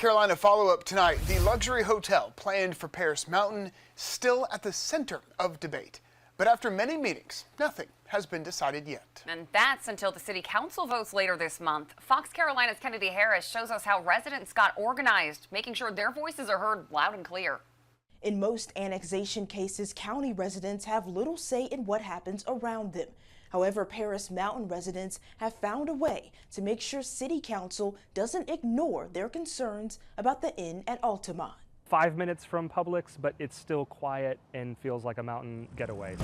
Carolina follow-up tonight. The luxury hotel planned for Paris Mountain still at the center of debate. But after many meetings, nothing has been decided yet. And that's until the city council votes later this month. Fox Carolina's Kennedy Harris shows us how residents got organized, making sure their voices are heard loud and clear. In most annexation cases, county residents have little say in what happens around them. However, Paris Mountain residents have found a way to make sure city council doesn't ignore their concerns about the inn at Altamont. 5 minutes from Publix, but it's still quiet and feels like a mountain getaway.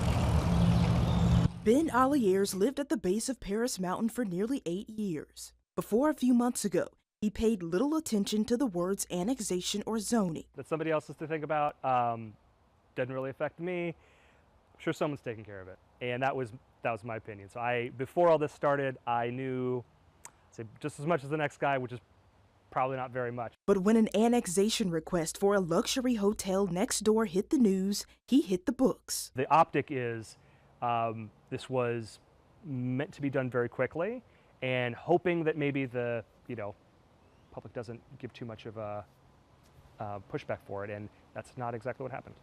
Ben Alliers lived at the base of Paris Mountain for nearly 8 years. Before a few months ago, he paid little attention to the words annexation or zoning. That's somebody else's to think about. Doesn't really affect me. I'm sure someone's taking care of it. And that was my opinion. So before all this started, I knew just as much as the next guy, which is probably not very much. But when an annexation request for a luxury hotel next door hit the news, he hit the books. The optic is this was meant to be done very quickly, and hoping that maybe the public doesn't give too much of a pushback for it, and that's not exactly what happened.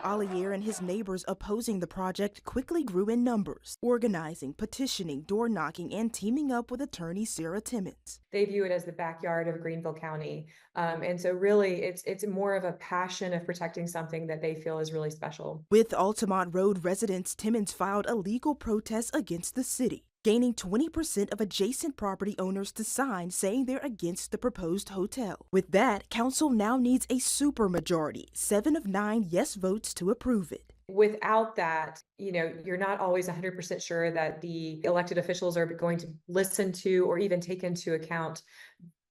Allier and his neighbors opposing the project quickly grew in numbers, organizing, petitioning, door knocking, and teaming up with attorney Sarah Timmons. They view it as the backyard of Greenville County. And so really it's more of a passion of protecting something that they feel is really special. With Altamont Road residents, Timmons filed a legal protest against the city, gaining 20% of adjacent property owners to sign saying they're against the proposed hotel. With that, council now needs a supermajority, 7 of 9 yes votes to approve it. Without that, you're not always 100% sure that the elected officials are going to listen to or even take into account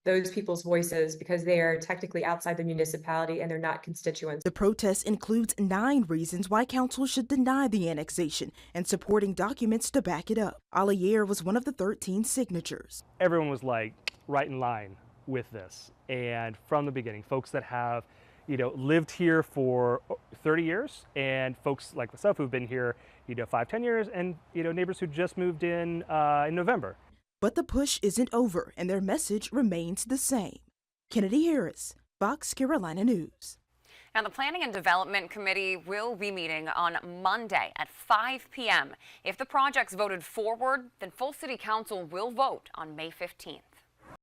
those people's voices because they are technically outside the municipality and they're not constituents. The protest includes 9 reasons why council should deny the annexation and supporting documents to back it up. Allier was one of the 13 signatures. Everyone was right in line with this. And from the beginning, folks that have lived here for 30 years and folks like myself who've been here 5-10 years, and neighbors who just moved in November. But the push isn't over, and their message remains the same. Kennedy Harris, Fox Carolina News. Now, the Planning and Development Committee will be meeting on Monday at 5 p.m. If the project's voted forward, then full city council will vote on May 15th.